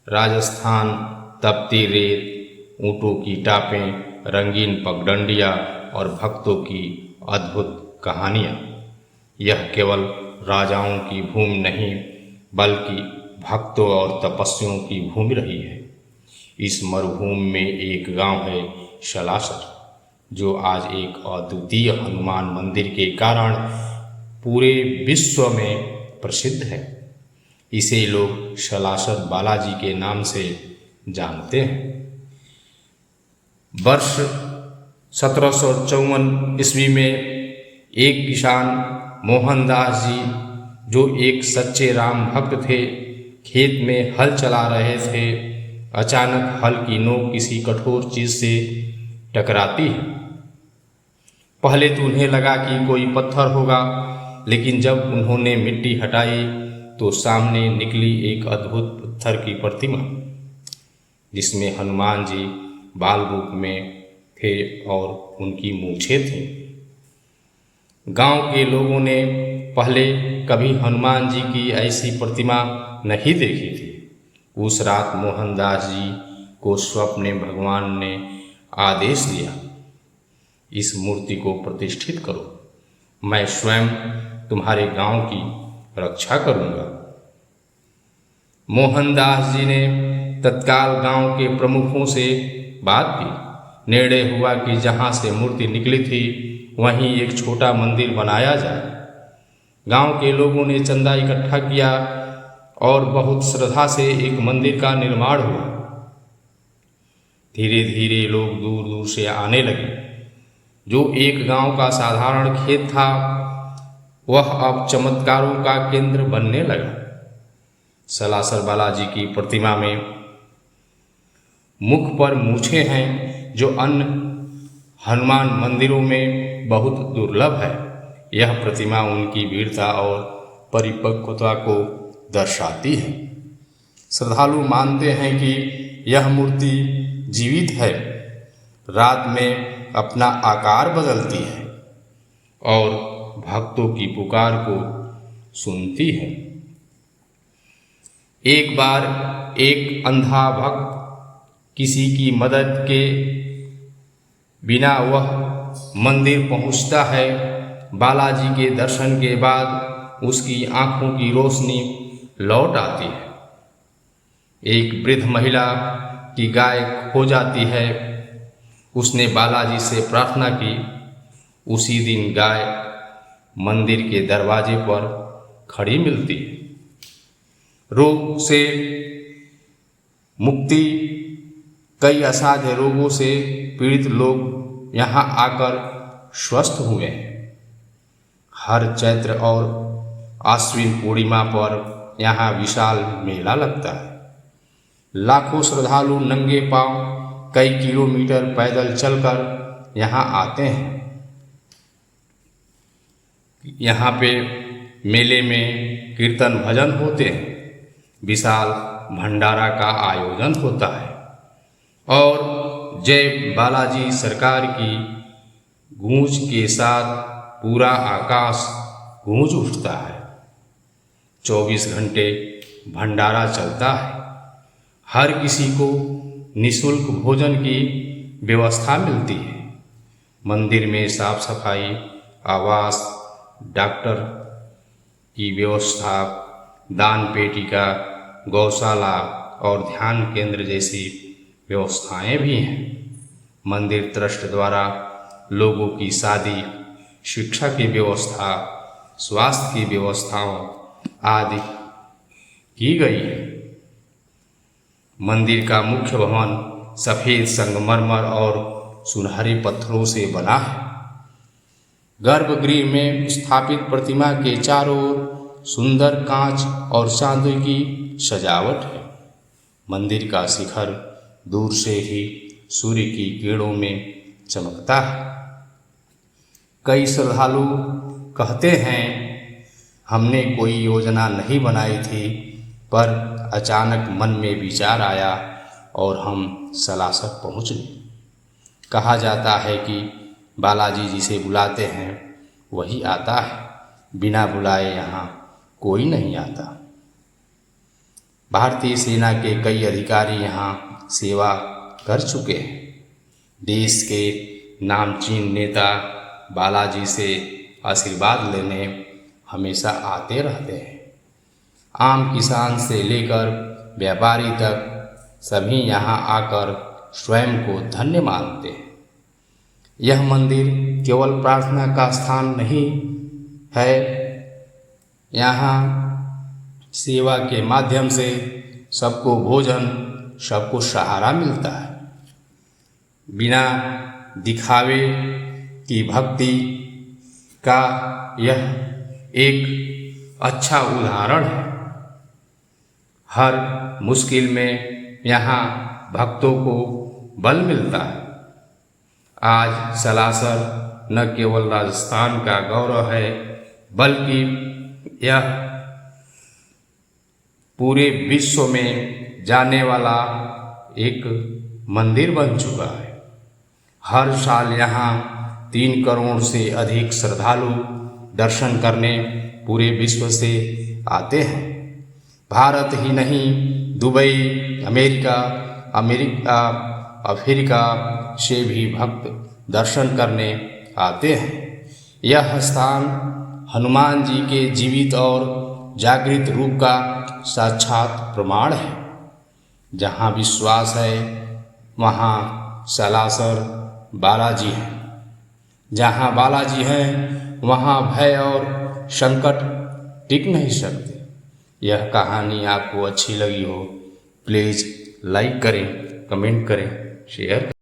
राजस्थान, तपती रेत, ऊँटों की टापें, रंगीन पगडंडियाँ और भक्तों की अद्भुत कहानियाँ। यह केवल राजाओं की भूमि नहीं बल्कि भक्तों और तपस्वियों की भूमि रही है। इस मरुभूमि में एक गांव है शलासर, जो आज एक अद्वितीय हनुमान मंदिर के कारण पूरे विश्व में प्रसिद्ध है। इसे लोग शलासर बालाजी के नाम से जानते हैं। वर्ष 1754 ईस्वी में एक किसान मोहनदास जी, जो एक सच्चे राम भक्त थे, खेत में हल चला रहे थे। अचानक हल की नोक किसी कठोर चीज से टकराती है। पहले तो उन्हें लगा कि कोई पत्थर होगा, लेकिन जब उन्होंने मिट्टी हटाई तो सामने निकली एक अद्भुत पत्थर की प्रतिमा, जिसमें हनुमान जी बाल रूप में थे और उनकी मूंछें थीं। गांव के लोगों ने पहले कभी हनुमान जी की ऐसी प्रतिमा नहीं देखी थी। उस रात मोहनदास जी को स्वप्न में भगवान ने आदेश दिया, इस मूर्ति को प्रतिष्ठित करो, मैं स्वयं तुम्हारे गांव की रक्षा करूंगा। मोहनदास जी ने तत्काल गांव के प्रमुखों से बात की। निर्णय हुआ कि जहां से मूर्ति निकली थी वहीं एक छोटा मंदिर बनाया जाए। गांव के लोगों ने चंदा इकट्ठा किया और बहुत श्रद्धा से एक मंदिर का निर्माण हुआ। धीरे धीरे लोग दूर दूर से आने लगे। जो एक गांव का साधारण खेत था, वह अब चमत्कारों का केंद्र बनने लगा। सलासर बालाजी की प्रतिमा में मुख पर मूछें हैं, जो अन्य हनुमान मंदिरों में बहुत दुर्लभ है। यह प्रतिमा उनकी वीरता और परिपक्वता को दर्शाती है। श्रद्धालु मानते हैं कि यह मूर्ति जीवित है, रात में अपना आकार बदलती है और भक्तों की पुकार को सुनती है। एक बार एक अंधा भक्त किसी की मदद के बिना वह मंदिर पहुंचता है। बालाजी के दर्शन के बाद उसकी आंखों की रोशनी लौट आती है। एक वृद्ध महिला की गाय खो जाती है। उसने बालाजी से प्रार्थना की। उसी दिन गाय मंदिर के दरवाजे पर खड़ी मिलती है। रोग से मुक्ति, कई असाध्य रोगों से पीड़ित लोग यहाँ आकर स्वस्थ हुए हैं। हर चैत्र और आश्विन पूर्णिमा पर यहाँ विशाल मेला लगता है। लाखों श्रद्धालु नंगे पांव कई किलोमीटर पैदल चलकर यहाँ आते हैं। यहाँ पे मेले में कीर्तन भजन होते हैं, विशाल भंडारा का आयोजन होता है और जय बालाजी सरकार की गूंज के साथ पूरा आकाश गूंज उठता है। 24 घंटे भंडारा चलता है। हर किसी को निःशुल्क भोजन की व्यवस्था मिलती है। मंदिर में साफ सफाई, आवास, डॉक्टर की व्यवस्था, दान पेटिका, गौशाला और ध्यान केंद्र जैसी व्यवस्थाएं भी हैं। मंदिर ट्रस्ट द्वारा लोगों की शादी, शिक्षा की व्यवस्था, स्वास्थ्य की व्यवस्थाओं आदि की गई है। मंदिर का मुख्य भवन सफ़ेद संगमरमर और सुनहरे पत्थरों से बना है। गर्भगृह में स्थापित प्रतिमा के चारों ओर सुंदर कांच और चांदी की सजावट है। मंदिर का शिखर दूर से ही सूर्य की किरणों में चमकता है। कई श्रद्धालु कहते हैं, हमने कोई योजना नहीं बनाई थी, पर अचानक मन में विचार आया और हम सलासर पहुँच गए। कहा जाता है कि बालाजी जिसे बुलाते हैं वही आता है, बिना बुलाए यहाँ कोई नहीं आता। भारतीय सेना के कई अधिकारी यहाँ सेवा कर चुके हैं। देश के नामचीन नेता बालाजी से आशीर्वाद लेने हमेशा आते रहते हैं। आम किसान से लेकर व्यापारी तक सभी यहाँ आकर स्वयं को धन्य मानते हैं। यह मंदिर केवल प्रार्थना का स्थान नहीं है, यहाँ सेवा के माध्यम से सबको भोजन, सबको सहारा मिलता है। बिना दिखावे की भक्ति का यह एक अच्छा उदाहरण है। हर मुश्किल में यहाँ भक्तों को बल मिलता है। आज सलासर न केवल राजस्थान का गौरव है, बल्कि यह पूरे विश्व में जाने वाला एक मंदिर बन चुका है। हर साल यहाँ 3 करोड़ से अधिक श्रद्धालु दर्शन करने पूरे विश्व से आते हैं। भारत ही नहीं, दुबई, अफ्रीका से भी भक्त दर्शन करने आते हैं। यह स्थान हनुमान जी के जीवित और जागृत रूप का साक्षात प्रमाण है। जहाँ विश्वास है वहाँ सलासर बालाजी है। जहाँ बालाजी हैं वहाँ भय और संकट टिक नहीं सकते। यह कहानी आपको अच्छी लगी हो, प्लीज़ लाइक करें, कमेंट करें, शेयर करें।